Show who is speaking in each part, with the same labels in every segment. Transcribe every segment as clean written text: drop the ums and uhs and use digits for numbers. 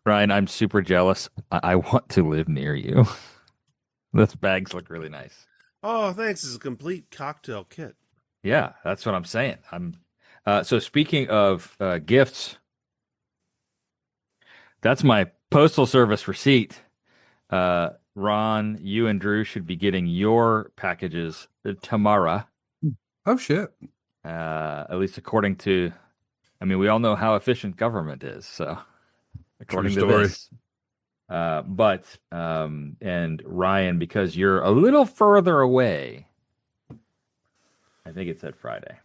Speaker 1: Ryan, I'm super jealous. I want to live near you. Those bags look really nice.
Speaker 2: Oh, thanks. It's a complete cocktail kit.
Speaker 1: Yeah, that's what I'm saying. So speaking of gifts, that's my postal service receipt. Ron, you and Drew should be getting your packages tomorrow.
Speaker 3: Oh shit.
Speaker 1: At least according to, I mean, we all know how efficient government is. So according to
Speaker 3: story.
Speaker 1: this, and Ryan, because you're a little further away, I think it said Friday.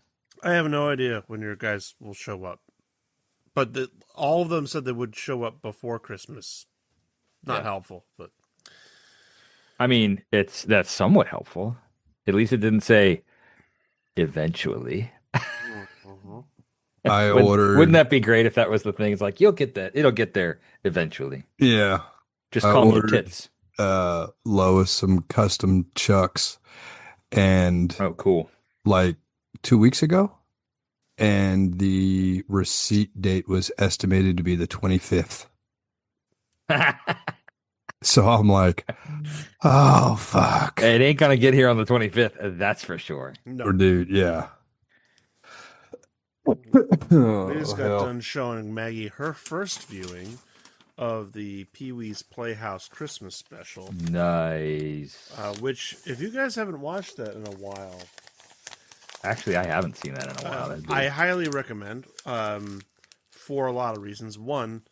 Speaker 2: I have no idea when your guys will show up. But all of them said they would show up before Christmas. Not helpful, but
Speaker 1: I mean, that's somewhat helpful. At least it didn't say eventually.
Speaker 3: I ordered.
Speaker 1: Wouldn't that be great if that was the thing? It's like you'll get that. It'll get there eventually.
Speaker 3: Yeah.
Speaker 1: Just
Speaker 3: I
Speaker 1: call me
Speaker 3: ordered,
Speaker 1: tits.
Speaker 3: Lois some custom chucks, and
Speaker 1: Oh, cool.
Speaker 3: like 2 weeks ago, and the receipt date was estimated to be the 25th. So I'm like, oh fuck,
Speaker 1: It ain't gonna get here on the 25th. That's for sure.
Speaker 2: no.
Speaker 3: or dude, yeah.
Speaker 2: We just got
Speaker 3: hell.
Speaker 2: done showing Maggie her first viewing of the Pee-wee's Playhouse Christmas special.
Speaker 1: Nice.
Speaker 2: Which, if you guys haven't watched that in a while,
Speaker 1: Actually, I haven't seen that in a while. That'd be-
Speaker 2: I highly recommend for a lot of reasons. One,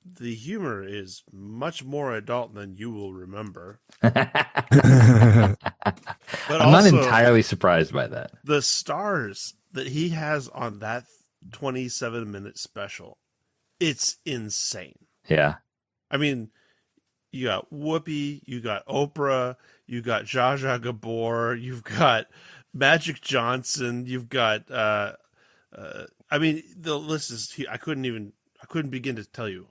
Speaker 2: the humor is much more adult than you will remember. But
Speaker 1: I'm not
Speaker 2: also,
Speaker 1: entirely surprised by that.
Speaker 2: the stars that he has on that 27-minute special, it's insane.
Speaker 1: Yeah.
Speaker 2: I mean, you got Whoopi, you got Oprah, you got Zsa Zsa Gabor, you've got Magic Johnson, you've got I mean, the list is I couldn't begin to tell you.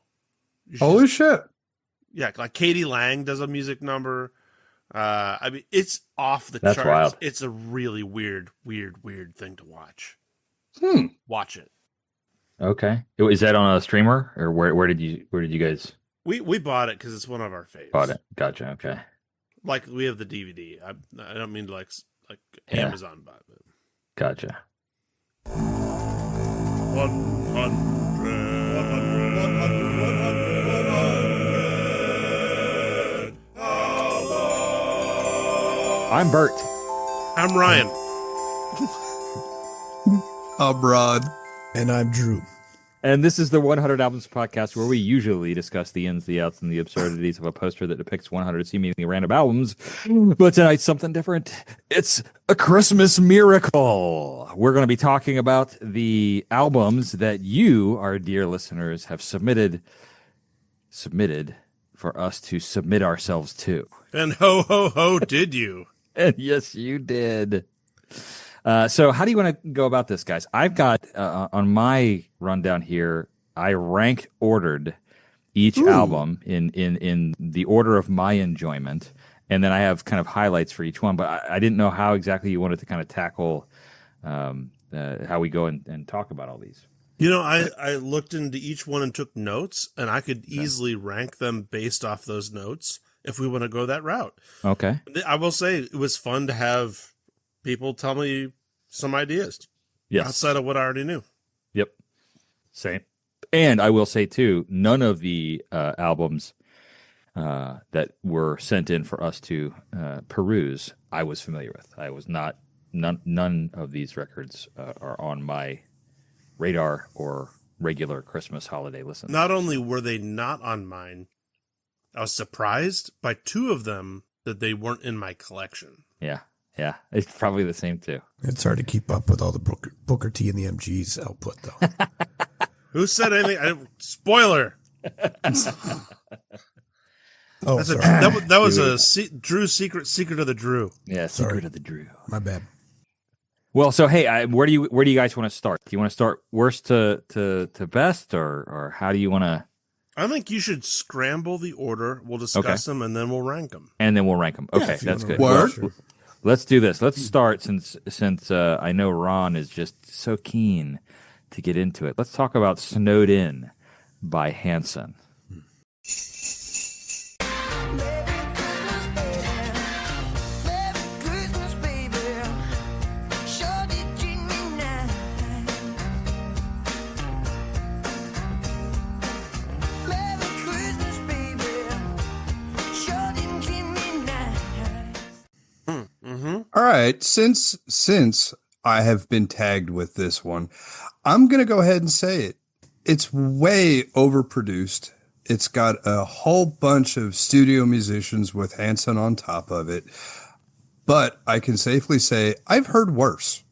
Speaker 3: Holy shit.
Speaker 2: Yeah, like Katie Lang does a music number. I mean, it's off the
Speaker 1: That's
Speaker 2: charts.
Speaker 1: wild.
Speaker 2: It's a really weird thing to watch. Watch it.
Speaker 1: Okay. Is that on a streamer or where did you guys
Speaker 2: We bought it because it's one of our faves.
Speaker 1: bought it? Gotcha. Okay.
Speaker 2: Like we have the DVD. I don't mean to like
Speaker 1: Yeah.
Speaker 2: Amazon buy it.
Speaker 1: Gotcha.
Speaker 2: 100.
Speaker 1: I'm Bert.
Speaker 2: I'm Ryan.
Speaker 3: I'm Rod.
Speaker 4: And I'm Drew.
Speaker 1: And this is the 100 Albums podcast where we usually discuss the ins, the outs, and the absurdities of a poster that depicts 100 seemingly random albums. But tonight's something different. It's a Christmas miracle. We're going to be talking about the albums that you, our dear listeners, have submitted for us to submit ourselves to.
Speaker 2: And ho, ho, ho, did you?
Speaker 1: And yes, you did. So how do you want to go about this, guys? I've got on my rundown here, I rank ordered each album in the order of my enjoyment, and then I have kind of highlights for each one. But I didn't know how exactly you wanted to kind of tackle how we go and talk about all these.
Speaker 2: You know, I looked into each one and took notes, and I could easily rank them based off those notes if we want to go that route.
Speaker 1: Okay.
Speaker 2: I will say it was fun to have people tell me some ideas outside of what I already knew.
Speaker 1: Yep. Same. And I will say, too, none of the albums that were sent in for us to peruse, I was familiar with. I was not, none of these records are on my radar or regular Christmas holiday listen.
Speaker 2: Not only were they not on mine, I was surprised by two of them that they weren't in my collection.
Speaker 1: Yeah. Yeah. It's probably the same, too.
Speaker 4: It's hard to keep up with all the Booker T and the MG's output, though.
Speaker 2: Who said anything? Spoiler.
Speaker 4: Oh,
Speaker 2: That's
Speaker 4: sorry.
Speaker 2: that was a Drew's secret of the Drew.
Speaker 1: Yeah.
Speaker 4: Sorry.
Speaker 1: Secret of the Drew.
Speaker 4: My bad.
Speaker 1: Well, so hey, where do you guys want to start? Do you want to start worst to best, or how do you want to?
Speaker 2: I think you should scramble the order. We'll discuss them and then we'll rank them.
Speaker 1: And then we'll rank them. Okay,
Speaker 4: if you
Speaker 1: that's
Speaker 4: wanna
Speaker 1: good.
Speaker 4: rank
Speaker 1: Well,
Speaker 4: them, sure.
Speaker 1: let's do this. Let's start since I know Ron is just so keen to get into it. Let's talk about Snowed In by Hanson.
Speaker 3: All right, since I have been tagged with this one, I'm going to go ahead and say it. It's way overproduced. It's got a whole bunch of studio musicians with Hanson on top of it. But I can safely say I've heard worse.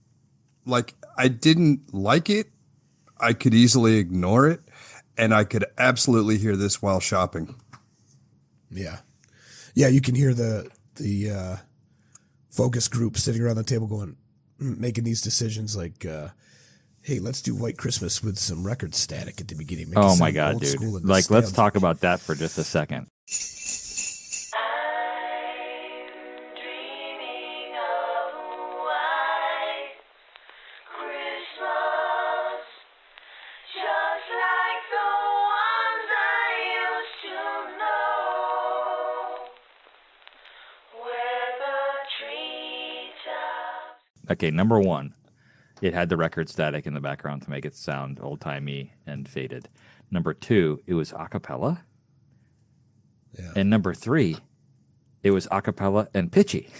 Speaker 3: Like, I didn't like it. I could easily ignore it. And I could absolutely hear this while shopping.
Speaker 4: Yeah. Yeah, you can hear the focus group sitting around the table going, making these decisions like, hey, let's do White Christmas with some record static at the beginning. Make
Speaker 1: Oh my God, dude. Like, let's talk about that for just a second. Okay, number one, it had the record static in the background to make it sound old-timey and faded. Number two, it was a cappella. Yeah. And number three, it was a cappella and pitchy.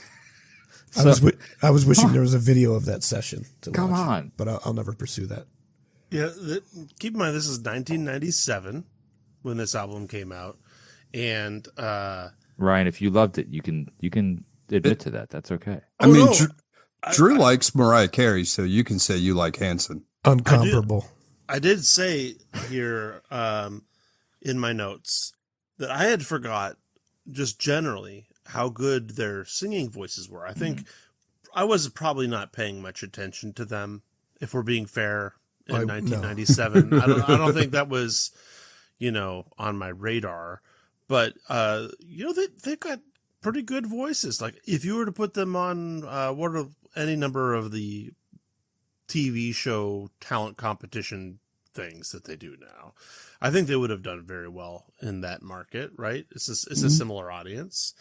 Speaker 4: So, I was wishing there was a video of that session to
Speaker 1: come
Speaker 4: watch,
Speaker 1: on.
Speaker 4: But I'll never pursue that.
Speaker 2: Yeah, keep in mind, this is 1997 when this album came out. And
Speaker 1: Ryan, if you loved it, you can admit to that. That's okay.
Speaker 3: I mean, Drew likes Mariah Carey, so you can say you like Hanson.
Speaker 4: Uncomparable.
Speaker 2: I did say here in my notes that I had forgot just generally how good their singing voices were. I think I was probably not paying much attention to them, if we're being fair, in 1997. No. I don't think that was, on my radar. But, they've got pretty good voices. Like, if you were to put them on any number of the TV show talent competition things that they do now, I think they would have done very well in that market, right? It's a similar audience.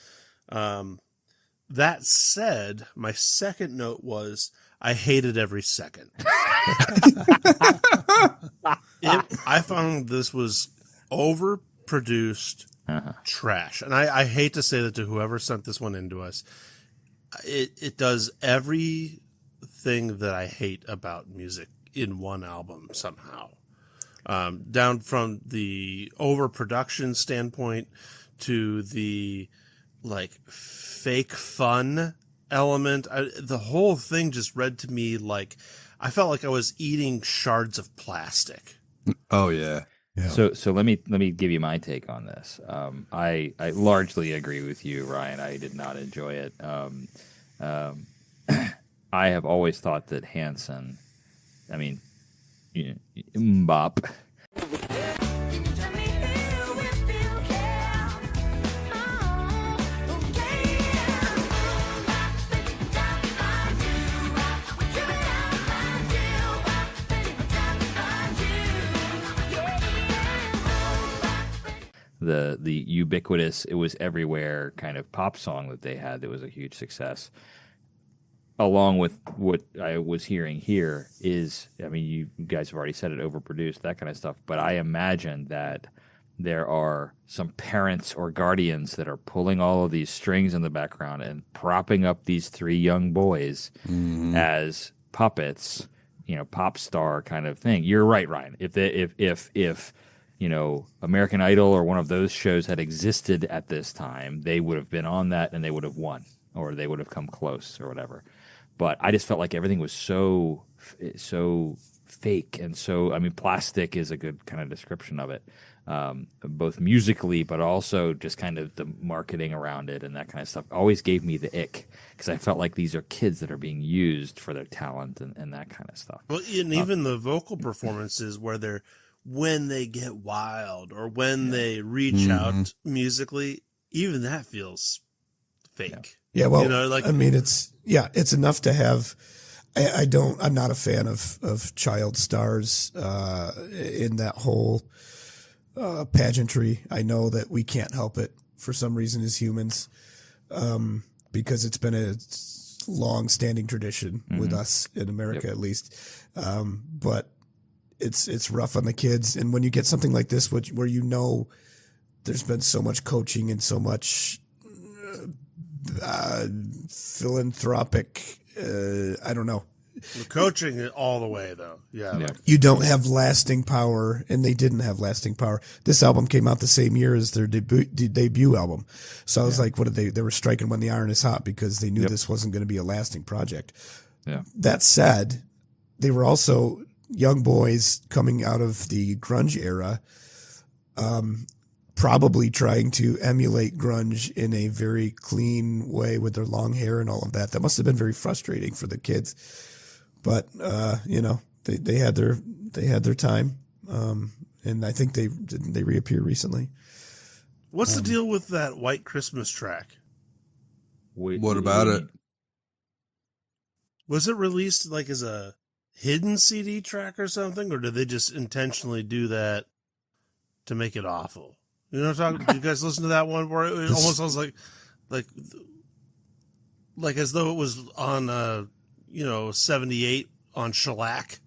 Speaker 2: That said, my second note was I hated every second. I found this was overproduced trash. And I hate to say that to whoever sent this one into us. It does everything that I hate about music in one album somehow. Down from the overproduction standpoint to the fake fun element. The whole thing just read to me like I felt like I was eating shards of plastic.
Speaker 3: Oh yeah. Yeah.
Speaker 1: So let me give you my take on this. I largely agree with you, Ryan. I did not enjoy it. I have always thought that Hanson, Mmmbop. The ubiquitous, it was everywhere kind of pop song that they had that was a huge success. Along with what I was hearing here is, you guys have already said it, overproduced, that kind of stuff. But I imagine that there are some parents or guardians that are pulling all of these strings in the background and propping up these three young boys as puppets, pop star kind of thing. You're right, Ryan. If American Idol or one of those shows had existed at this time, they would have been on that and they would have won, or they would have come close or whatever. But I just felt like everything was so fake and so, plastic is a good kind of description of it, both musically, but also just kind of the marketing around it and that kind of stuff always gave me the ick, because I felt like these are kids that are being used for their talent and that kind of stuff.
Speaker 2: Well, and even the vocal performances when they get wild or when they reach out musically, even that feels fake.
Speaker 4: Yeah, well, it's enough to have. I'm not a fan of child stars in that whole pageantry. I know that we can't help it for some reason as humans, because it's been a long-standing tradition with us in America, at least. But it's rough on the kids. And when you get something like this, where you know there's been so much coaching and so much philanthropic, I don't know.
Speaker 2: The coaching it all the way, though. Yeah. Like,
Speaker 4: you don't have lasting power, and they didn't have lasting power. This album came out the same year as their debut album. So I was like, what did they were striking when the iron is hot, because they knew this wasn't going to be a lasting project.
Speaker 1: Yeah.
Speaker 4: That said, they were also young boys coming out of the grunge era, probably trying to emulate grunge in a very clean way with their long hair and all of that. That must have been very frustrating for the kids. But they had their time, and I think they reappear recently.
Speaker 2: what's the deal with that White Christmas track?
Speaker 3: What about it?
Speaker 2: Was it released like as a hidden CD track or something, or did they just intentionally do that to make it awful? You know what I'm talking? Did you guys listen to that one where it almost sounds like as though it was on 78 on shellac?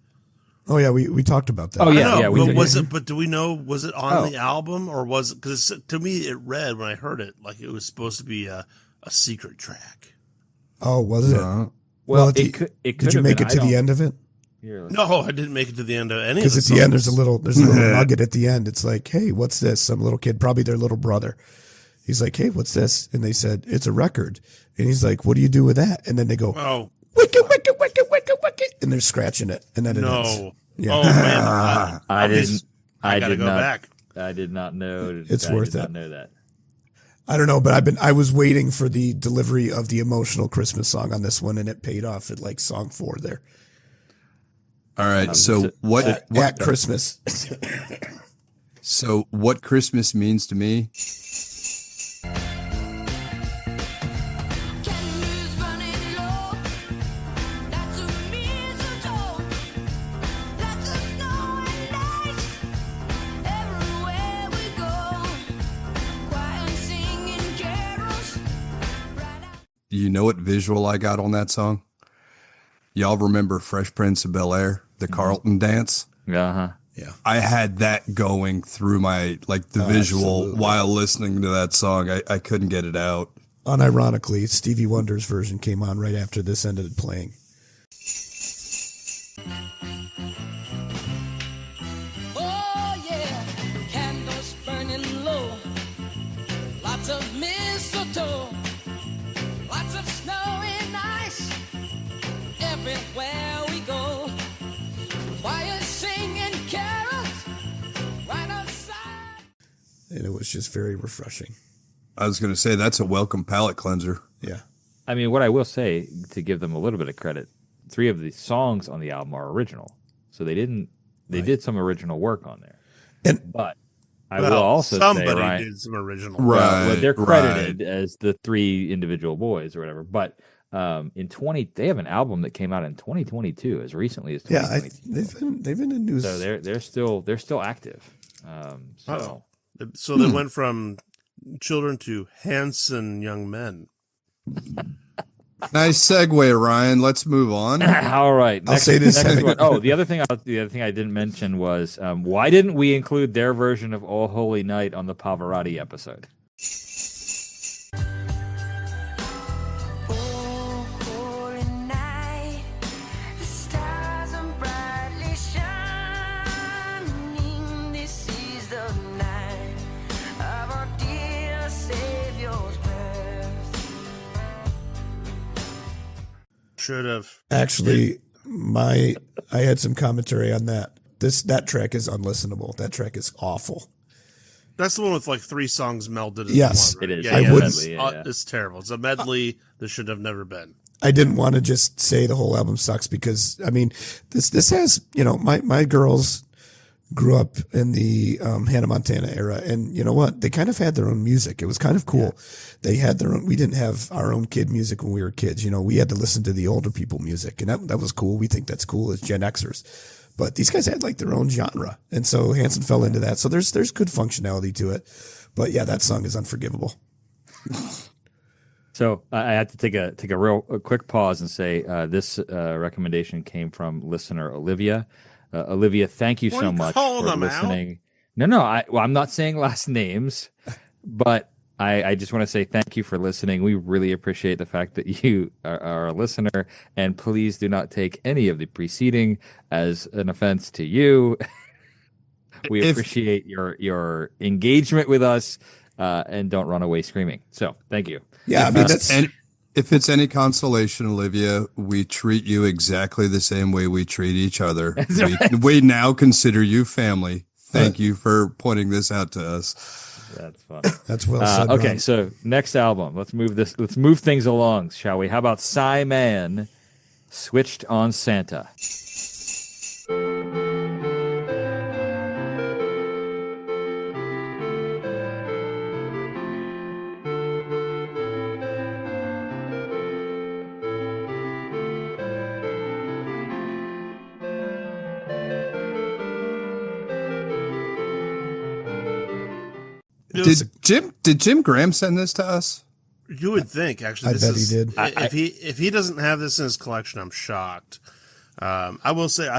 Speaker 4: Oh yeah, we talked about that.
Speaker 1: Oh yeah,
Speaker 2: I know,
Speaker 1: yeah. We
Speaker 2: but
Speaker 1: did.
Speaker 2: was it? But do we know? Was it on the album, or was it? Because to me, it read when I heard it like it was supposed to be a secret track.
Speaker 4: Oh, was it?
Speaker 1: Well,
Speaker 4: it
Speaker 1: could.
Speaker 4: Did you make it to the end of it?
Speaker 2: No, I didn't make it to the end of any.
Speaker 4: Because at the end, there's a little nugget at the end. It's like, hey, what's this? Some little kid, probably their little brother. He's like, hey, what's this? And they said, it's a record. And he's like, what do you do with that? And then they go,
Speaker 2: oh,
Speaker 4: wicked, wicked, wicked, wicked, wicked. And they're scratching it. And then it ends. Yeah.
Speaker 2: Oh man,
Speaker 1: I didn't.
Speaker 2: I gotta
Speaker 1: did
Speaker 2: go
Speaker 1: not,
Speaker 2: back.
Speaker 1: I did not know.
Speaker 4: It's worth
Speaker 1: I
Speaker 4: it.
Speaker 1: did not know that.
Speaker 4: I don't know, but I was waiting for the delivery of the emotional Christmas song on this one, and it paid off at like song 4 there.
Speaker 3: All right. So what
Speaker 4: At Christmas.
Speaker 3: So what Christmas means to me? You know what visual I got on that song? Y'all remember Fresh Prince of Bel-Air, the Carlton dance?
Speaker 1: Uh-huh.
Speaker 4: Yeah.
Speaker 3: I had that going through my, the visual
Speaker 4: absolutely. While
Speaker 3: while listening to that song. I couldn't get it out.
Speaker 4: Unironically, Stevie Wonder's version came on right after this ended playing.
Speaker 5: Oh yeah, candles burning low, lots of mistletoe, lots of snow and ice, everywhere we go, choir singing carols right outside.
Speaker 4: And it was just very refreshing.
Speaker 3: I was going to say, that's a welcome palate cleanser.
Speaker 4: Yeah.
Speaker 1: I mean, what I will say, to give them a little bit of credit, 3 of the songs on the album are original. So they did some original work on there.
Speaker 4: And
Speaker 1: I will also
Speaker 2: somebody
Speaker 1: say, Ryan,
Speaker 2: did some original.
Speaker 3: Right.
Speaker 1: well, they're credited as the 3 individual boys or whatever. But they have an album that came out in 2022, as recently as 2022.
Speaker 4: they've been in news.
Speaker 1: So they're still active.
Speaker 2: So they went from children to Hanson young men.
Speaker 3: Nice segue, Ryan. Let's move on.
Speaker 1: All right.
Speaker 4: I'll say this.
Speaker 1: Next one. Oh, the other thing I didn't mention was why didn't we include their version of "Oh Holy Night" on the Pavarotti episode?
Speaker 5: Oh, holy night, the stars are brightly shining. This is the night of our dear Savior's birth.
Speaker 2: Should have.
Speaker 4: Actually, I had some commentary on that. That track is unlistenable. That track is awful.
Speaker 2: That's the one with like 3 songs melded into
Speaker 4: Yes.
Speaker 2: one. Right?
Speaker 1: It is.
Speaker 2: Yeah,
Speaker 4: I
Speaker 2: yeah,
Speaker 4: wouldn't-
Speaker 2: it's terrible. It's a medley that should have never been.
Speaker 4: I didn't want to just say the whole album sucks because I mean this has my girls grew up in the Hannah Montana era, and you know what, they kind of had their own music. It was kind of cool. Yeah. They had their own. We didn't have our own kid music when we were kids. We had to listen to the older people music, and that was cool. We think that's cool as Gen Xers. But these guys had like their own genre. And so Hanson fell into that. So there's good functionality to it. But yeah, that song is unforgivable.
Speaker 1: So I had to take a quick pause and say this recommendation came from listener Olivia. Olivia, thank you so much for listening. No, I'm not saying last names, but I just want to say thank you for listening. We really appreciate the fact that you are a listener, and please do not take any of the preceding as an offense to you. We appreciate your engagement with us, and don't run away screaming. So thank you.
Speaker 4: Yeah,
Speaker 3: if it's any consolation, Olivia, we treat you exactly the same way we treat each other. We now consider you family. Thank you for pointing this out to us.
Speaker 1: That's fun.
Speaker 4: That's well said.
Speaker 1: Okay,
Speaker 4: Ron.
Speaker 1: so next album. Let's move things along, shall we? How about Sy Mann, Switched on Santa?
Speaker 3: Did Jim Graham send this to us?
Speaker 2: You would think, actually.
Speaker 4: I bet he did.
Speaker 2: If he doesn't have this in his collection, I'm shocked. I will say,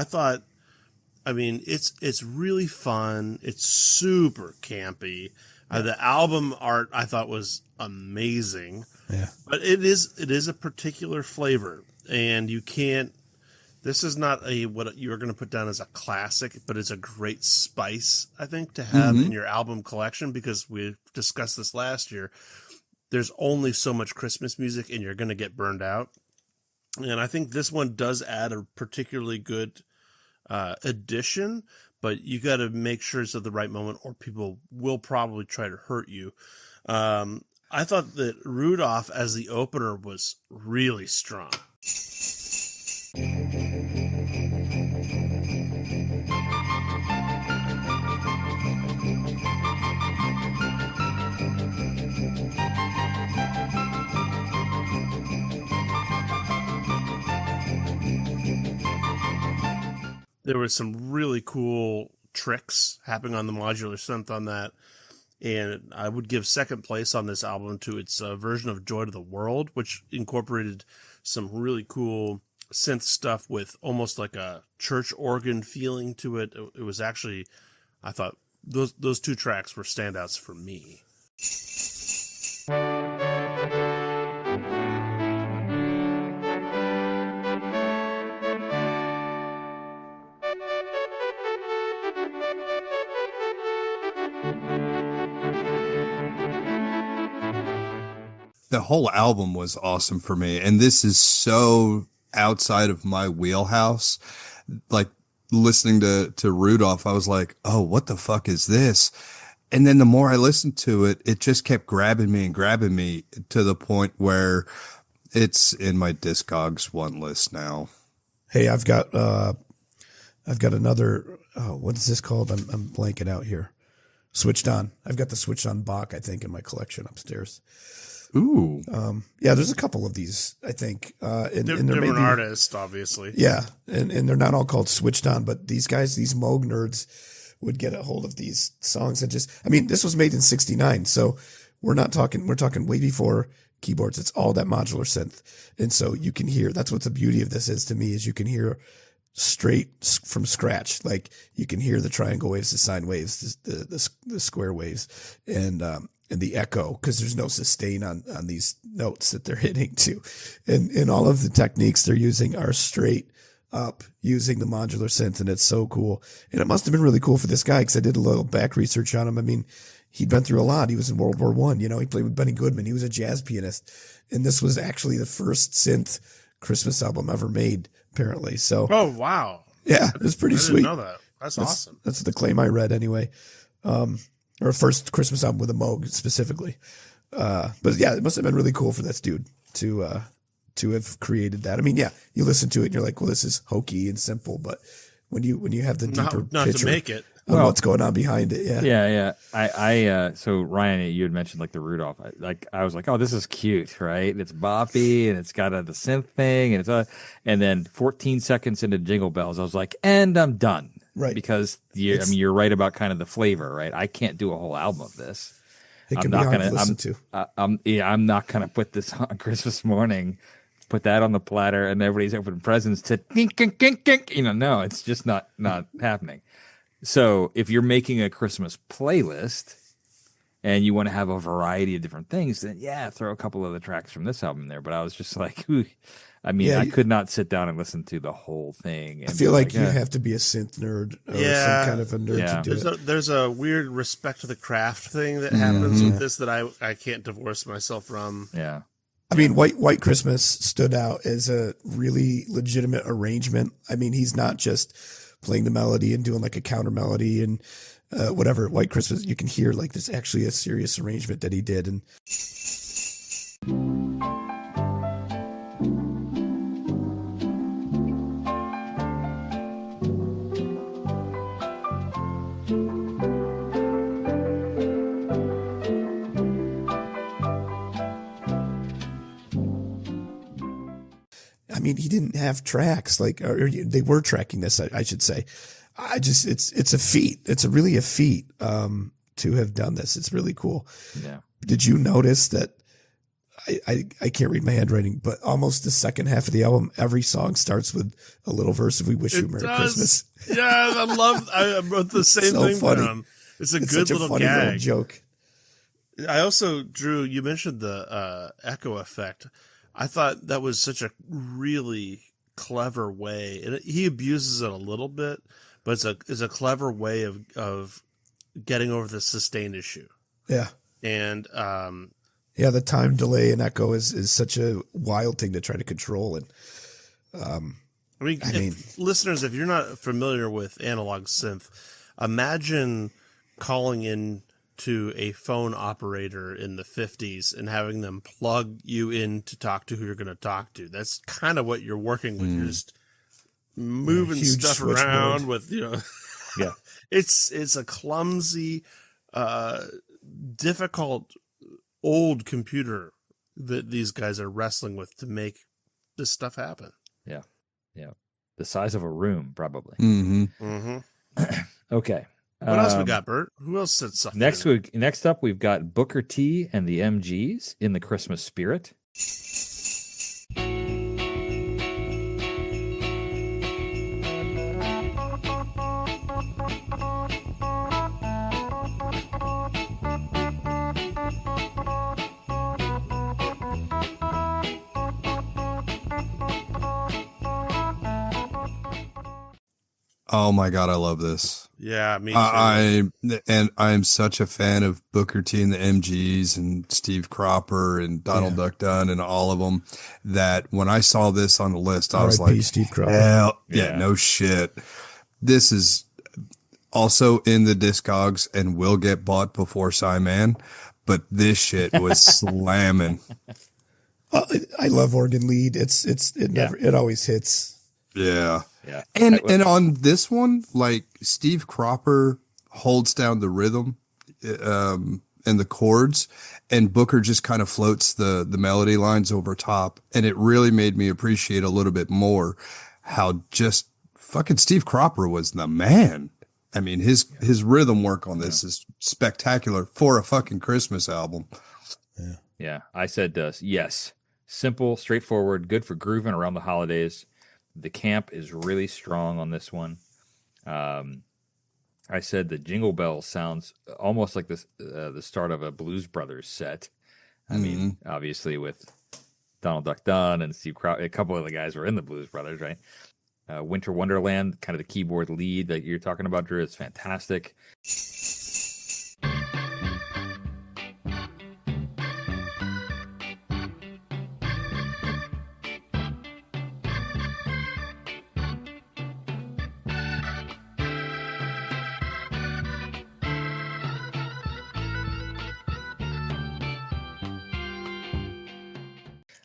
Speaker 2: it's really fun. It's super campy. The album art I thought was amazing.
Speaker 4: Yeah.
Speaker 2: But it is a particular flavor, and you can't. This is not what you're going to put down as a classic, but it's a great spice, I think, to have in your album collection, because we discussed this last year. There's only so much Christmas music, and you're going to get burned out. And I think this one does add a particularly good addition, but you got to make sure it's at the right moment, or people will probably try to hurt you. I thought that Rudolph as the opener was really strong. There was some really cool tricks happening on the modular synth on that. And I would give second place on this album to its version of Joy to the World, which incorporated some really cool synth stuff with almost like a church organ feeling to it. It was actually, I thought those two tracks were standouts for me.
Speaker 3: The whole album was awesome for me. And this is so outside of my wheelhouse. Like listening to Rudolph, I was like, oh, what the fuck is this? And then the more I listened to it, it just kept grabbing me to the point where it's in my Discogs one list now.
Speaker 4: Hey, I've got another, what is this called? I'm blanking out here. Switched On. I've got the Switched On Bach, I think, in my collection upstairs.
Speaker 3: Ooh.
Speaker 4: Yeah, there's a couple of these, I think. And
Speaker 2: different artists, obviously.
Speaker 4: Yeah, and they're not all called Switched On, but these guys, these Moog nerds, would get a hold of these songs and just, I mean, this was made in 69, so we're talking way before keyboards. It's all that modular synth. And so you can hear, that's what the beauty of this is to me, is you can hear straight from scratch. Like you can hear the triangle waves, the sine waves, the square waves, and the echo, because there's no sustain on these notes that they're hitting to. And all of the techniques they're using are straight up using the modular synth, and it's so cool. And it must have been really cool for this guy, because I did a little back research on him. I mean, he'd been through a lot. He was in World War I, he played with Benny Goodman. He was a jazz pianist. And this was actually the first synth Christmas album ever made, apparently. So,
Speaker 2: oh, wow.
Speaker 4: Yeah, it's pretty sweet.
Speaker 2: I didn't know that. That's awesome.
Speaker 4: That's the claim I read anyway. Or first Christmas album with a Moog specifically. But yeah, it must have been really cool for this dude to have created that. I mean, yeah, you listen to it and you're like, well, this is hokey and simple, but when you have the deeper
Speaker 2: not
Speaker 4: picture,
Speaker 2: to make it.
Speaker 4: on what's going on behind it.
Speaker 1: Yeah. So Ryan, you had mentioned like the Rudolph. I was like, oh, this is cute, right? It's boppy and it's got the synth thing, and and then 14 seconds into Jingle Bells, I was like, and I'm done,
Speaker 4: Right?
Speaker 1: Because you're right about kind of the flavor, right? I can't do a whole album of this.
Speaker 4: It can be hard to listen to.
Speaker 1: I'm not gonna put this on Christmas morning. Put that on the platter, and everybody's opening presents to kink, kink, kink, kink. No, it's just not happening. So if you're making a Christmas playlist and you want to have a variety of different things, then throw a couple of the tracks from this album there. But I was just like, I could not sit down and listen to the whole thing.
Speaker 4: I feel like you have to be a synth nerd or some kind of a nerd to do it.
Speaker 2: There's a weird respect to the craft thing that happens with this that I can't divorce myself from.
Speaker 1: Yeah.
Speaker 4: I mean, White Christmas stood out as a really legitimate arrangement. I mean, he's not just playing the melody and doing like a counter melody and whatever. White Christmas, you can hear like there's actually a serious arrangement that he did. And I mean, he didn't have tracks or they were tracking this, I should say. It's a feat. It's really a feat to have done this. It's really cool.
Speaker 1: Yeah.
Speaker 4: Did you notice that? I can't read my handwriting, but almost the second half of the album, every song starts with a little verse of "We Wish You a Merry Christmas."
Speaker 2: Yeah, I wrote the same
Speaker 4: so
Speaker 2: thing
Speaker 4: funny.
Speaker 2: down. It's good
Speaker 4: such
Speaker 2: little
Speaker 4: a funny
Speaker 2: gag.
Speaker 4: little joke.
Speaker 2: I also, Drew, you mentioned the echo effect. I thought that was such a really clever way, and he abuses it a little bit, but it's a clever way of getting over the sustained issue.
Speaker 4: Yeah,
Speaker 2: and
Speaker 4: the time delay and echo is such a wild thing to try to control. And
Speaker 2: I mean, listeners, if you're not familiar with analog synth, imagine calling in to a phone operator in the 50s and having them plug you in to talk to who you're going to talk to. That's kind of what you're working with. You're just moving stuff around with,
Speaker 1: yeah.
Speaker 2: It's a clumsy, difficult, old computer that these guys are wrestling with to make this stuff happen.
Speaker 1: Yeah. Yeah. The size of a room, probably. Okay.
Speaker 2: What else we got, Bert? Who else said something?
Speaker 1: Next up, we've got Booker T and the MGs in the Christmas spirit.
Speaker 3: Oh my God, I love this.
Speaker 2: Yeah, me too.
Speaker 3: I'm such a fan of Booker T and the MGs and Steve Cropper and Donald Duck Dunn and all of them, that when I saw this on the list, I was like,
Speaker 4: Steve Cropper.
Speaker 3: Hell yeah, no shit. This is also in the Discogs and will get bought before Sy Mann, but this shit was slamming.
Speaker 4: I love organ lead. It always hits.
Speaker 3: Yeah.
Speaker 1: Yeah.
Speaker 3: And on this one, like Steve Cropper holds down the rhythm and the chords, and Booker just kind of floats the melody lines over top. And it really made me appreciate a little bit more how just fucking Steve Cropper was the man. I mean, his rhythm work on this is spectacular for a fucking Christmas album.
Speaker 4: Yeah.
Speaker 1: Yeah. I said yes. Simple, straightforward, good for grooving around the holidays. The camp is really strong on this one. I said the Jingle Bells sounds almost like the start of a Blues Brothers set. I mean, obviously with Donald Duck Dunn and Steve Cropper, a couple of the guys were in the Blues Brothers, right? Winter Wonderland, kind of the keyboard lead that you're talking about, Drew, is fantastic.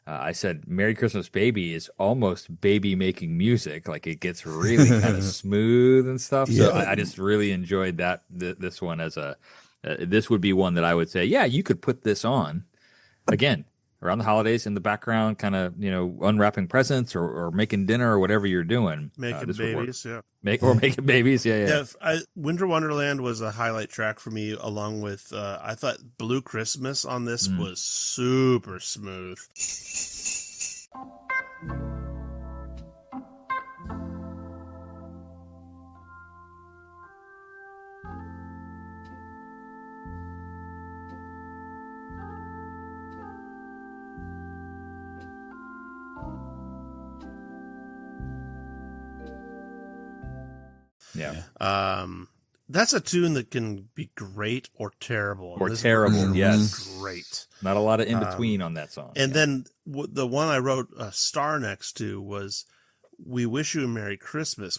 Speaker 1: I said Merry Christmas Baby is almost baby making music. Like it gets really kind of smooth and stuff. So
Speaker 4: Yeah.
Speaker 1: I just really enjoyed this one as this would be one that I would say, yeah, you could put this on again around the holidays in the background, kind of, unwrapping presents or making dinner or whatever you're doing.
Speaker 2: Making
Speaker 1: this would work.
Speaker 2: babies, yeah.
Speaker 1: Making babies. Yeah.
Speaker 2: Winter Wonderland was a highlight track for me, along with I thought Blue Christmas on this was super smooth.
Speaker 1: Yeah.
Speaker 2: That's a tune that can be great or terrible.
Speaker 1: Or
Speaker 2: This
Speaker 1: terrible,
Speaker 2: version
Speaker 1: yes.
Speaker 2: was great.
Speaker 1: Not a lot of in between on that song.
Speaker 2: And then the one I wrote a star next to was "We Wish You a Merry Christmas."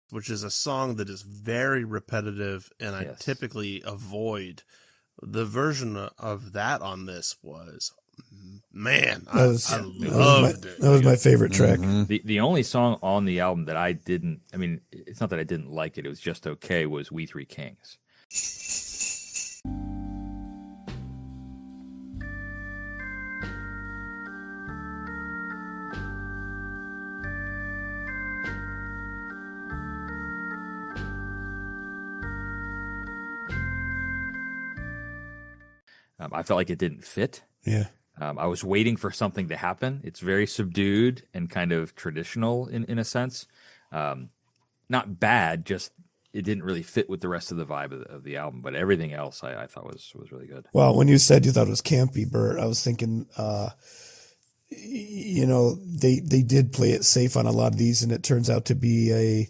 Speaker 2: Which is a song that is very repetitive, and I typically avoid. The version of that on this was, man, I loved it.
Speaker 4: That was my favorite track.
Speaker 1: The only song on the album that I didn't, I mean, it's not that I didn't like it was just okay, was We Three Kings. I felt like it didn't fit.
Speaker 4: Yeah.
Speaker 1: I was waiting for something to happen. It's very subdued and kind of traditional in a sense. Not bad, just it didn't really fit with the rest of the vibe of the album. But everything else I thought was really good.
Speaker 4: Well, when you said you thought it was campy, Bert, I was thinking, they did play it safe on a lot of these, and it turns out to be a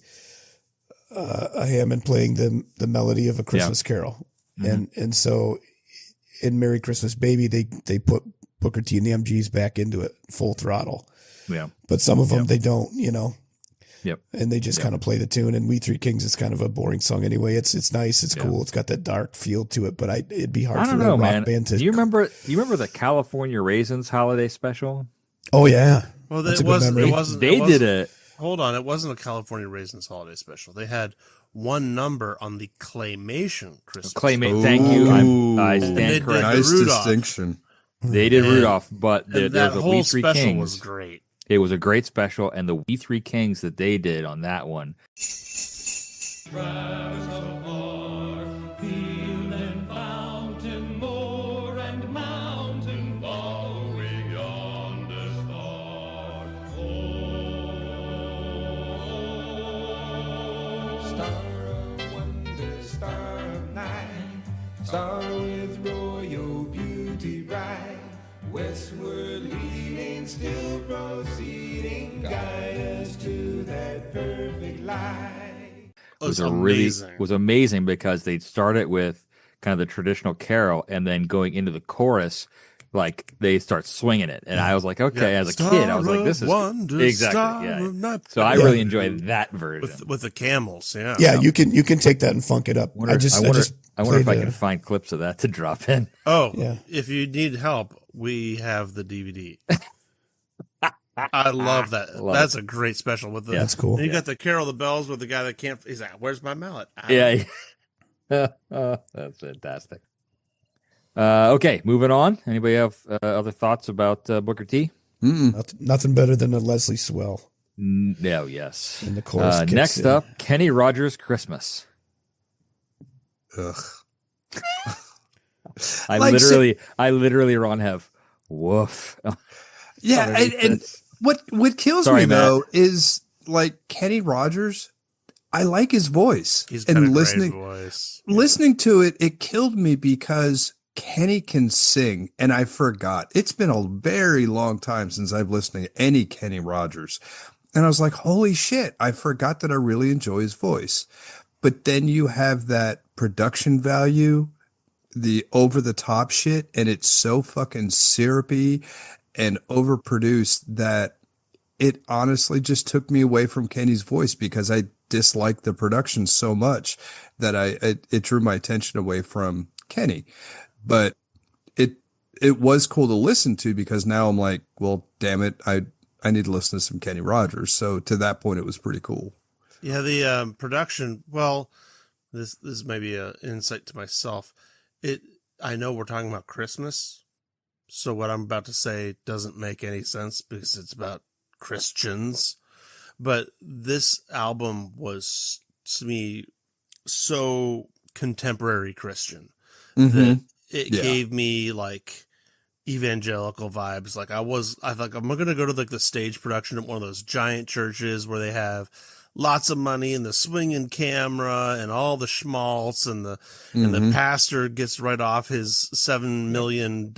Speaker 4: Hammond playing the melody of A Christmas Carol. And so in Merry Christmas Baby, they put Booker T and the MGs back into it full throttle.
Speaker 1: Yeah.
Speaker 4: But some of them they don't,
Speaker 1: Yep.
Speaker 4: And they just kind of play the tune. And We Three Kings is kind of a boring song anyway. It's nice, it's cool, it's got that dark feel to it. But it'd be hard for a rock band to.
Speaker 1: Do you remember the California Raisins holiday special?
Speaker 4: Oh yeah.
Speaker 2: Well,
Speaker 4: That's
Speaker 2: it
Speaker 4: a good memory.
Speaker 2: wasn't.
Speaker 1: They did it.
Speaker 2: Hold on, it wasn't a California Raisins holiday special. They had one number on the Claymation Christmas.
Speaker 1: Thank you. I stand corrected.
Speaker 3: Nice
Speaker 2: Rudolph.
Speaker 3: distinction.
Speaker 1: They did Rudolph, but
Speaker 2: And
Speaker 1: there's
Speaker 2: that
Speaker 1: a
Speaker 2: whole
Speaker 1: We Three
Speaker 2: special
Speaker 1: Kings.
Speaker 2: was great.
Speaker 1: It was a great special, and the We Three Kings that they did on that one.
Speaker 6: Star with royal beauty bright, westward leading, still proceeding, guide us to that perfect light.
Speaker 1: Was amazing because they'd start it with kind of the traditional carol, and then going into the chorus, like they start swinging it, and I was like, okay, as a kid, I was like, this is exactly, yeah. So I really enjoyed that version
Speaker 2: with the camels. Yeah,
Speaker 4: Yeah, you can take that and funk it up.
Speaker 1: I wonder if I can find clips of that to drop in.
Speaker 2: Oh,
Speaker 4: Yeah.
Speaker 2: If you need help, we have the DVD. I love that. That's a great special. With the,
Speaker 4: That's cool.
Speaker 2: And you got the Carol of the Bells with the guy that can't. He's like, "Where's my mallet?"
Speaker 1: Yeah, that's fantastic. Okay, moving on. Anybody have other thoughts about Booker T?
Speaker 4: Nothing better than a Leslie swell.
Speaker 1: No, yes.
Speaker 4: And the chorus kicks
Speaker 1: next
Speaker 4: in.
Speaker 1: up, Kenny Rogers' Christmas.
Speaker 3: Ugh.
Speaker 1: I
Speaker 3: Like,
Speaker 1: literally, Ron, have woof.
Speaker 3: Yeah, and what kills
Speaker 1: Sorry,
Speaker 3: me
Speaker 1: Matt.
Speaker 3: though is like Kenny Rogers. I like his voice.
Speaker 2: He's got a great voice.
Speaker 3: Listening to it, it killed me because Kenny can sing, and I forgot. It's been a very long time since I've listened to any Kenny Rogers, and I was like, "Holy shit!" I forgot that I really enjoy his voice. But then you have that production value the over the top shit, and it's so fucking syrupy and overproduced that it honestly just took me away from Kenny's voice because I disliked the production so much that it drew my attention away from Kenny. But it was cool to listen to because now I'm like, well, damn it, I need to listen to some Kenny Rogers. So to that point, it was pretty cool.
Speaker 2: Yeah, the production. Well, this may be an insight to myself. I know we're talking about Christmas, so what I'm about to say doesn't make any sense because it's about Christians. But this album was, to me, so contemporary Christian that it gave me like evangelical vibes. Like I thought I'm going to go to like the stage production at one of those giant churches where they have lots of money and the swinging camera and all the schmaltz and the pastor gets right off his $7 million,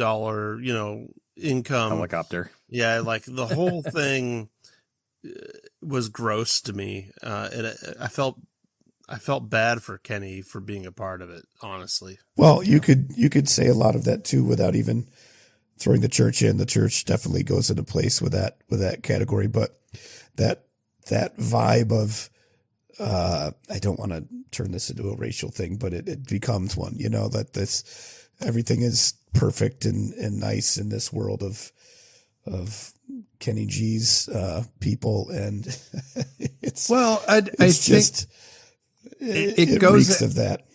Speaker 2: income
Speaker 1: Helicopter.
Speaker 2: Yeah. Like the whole thing was gross to me. And I felt bad for Kenny for being a part of it, honestly.
Speaker 4: Well, you could say a lot of that too without even throwing the church in. The church definitely goes into place with that category, but that vibe of I don't want to turn this into a racial thing, but it becomes one, that this everything is perfect and nice in this world of Kenny G's people, and it goes
Speaker 3: reeks
Speaker 4: of that.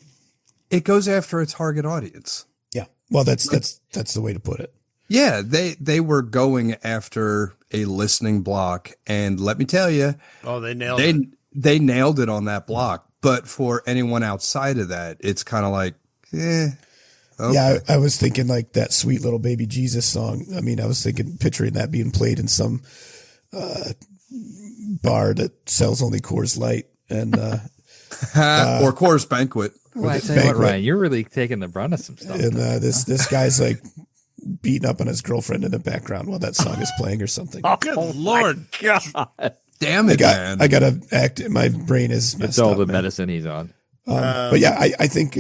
Speaker 3: It goes after a target audience.
Speaker 4: Yeah. Well, that's the way to put it.
Speaker 3: Yeah, they were going after a listening block, and let me tell you,
Speaker 2: they nailed it.
Speaker 3: They nailed it on that block. But for anyone outside of that, it's kind of like, okay.
Speaker 4: Yeah, I was thinking like that Sweet Little Baby Jesus song. I mean, I was picturing that being played in some bar that sells only Coors Light and
Speaker 3: or Coors Banquet.
Speaker 1: Well, I tell you what, Ryan, you're really taking the brunt of some stuff.
Speaker 4: And this guy's like beating up on his girlfriend in the background while that song is playing or something.
Speaker 2: Good Lord.
Speaker 1: God.
Speaker 3: Damn it, man.
Speaker 4: I got to act. My brain is messed
Speaker 1: It's all
Speaker 4: up,
Speaker 1: the
Speaker 4: man.
Speaker 1: medicine he's on.
Speaker 4: But yeah, I think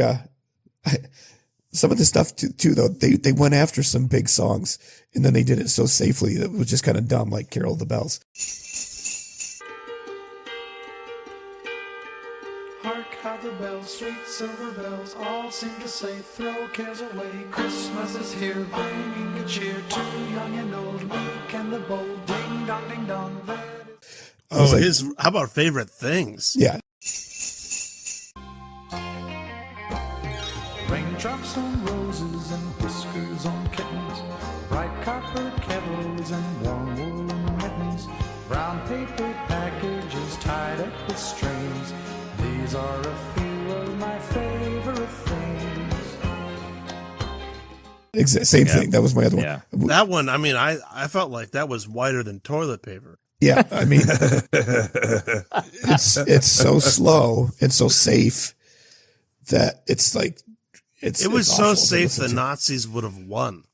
Speaker 4: some of the stuff too, though, they went after some big songs and then they did it so safely that it was just kind of dumb, like Carol of the Bells.
Speaker 6: Hark how the bells, sweet silver bells, all seem to say, throw cares away. Christmas is here, bringing good cheer to young and old, meek and the bold. Ding dong, ding dong.
Speaker 2: How about favorite things?
Speaker 4: Yeah.
Speaker 6: Raindrops on roses and whiskers on kittens, bright copper kettles and warm woolen mittens, brown paper packages tied up with strings. These are a few of my favorite things.
Speaker 4: Same thing. That was my other one.
Speaker 1: Yeah.
Speaker 2: That one, I mean, I felt like that was whiter than toilet paper.
Speaker 4: Yeah, I mean, it's so slow and so safe that it's like
Speaker 2: it was so safe the Nazis would have won.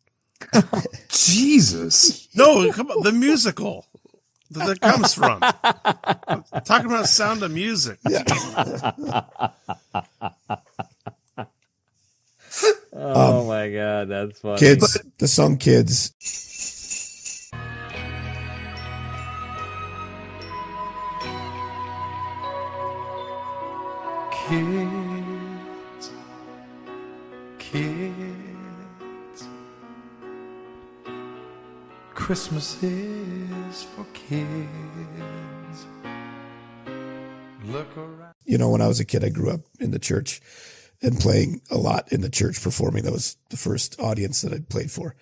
Speaker 3: Jesus.
Speaker 2: No, come on, the musical that comes from. I'm talking about Sound of Music.
Speaker 4: Yeah.
Speaker 1: Oh my God, that's funny.
Speaker 4: Kids, the song Kids.
Speaker 6: Kids, Christmas is for kids. Look around.
Speaker 4: When I was a kid, I grew up in the church and playing a lot in the church, performing. That was the first audience that I played for.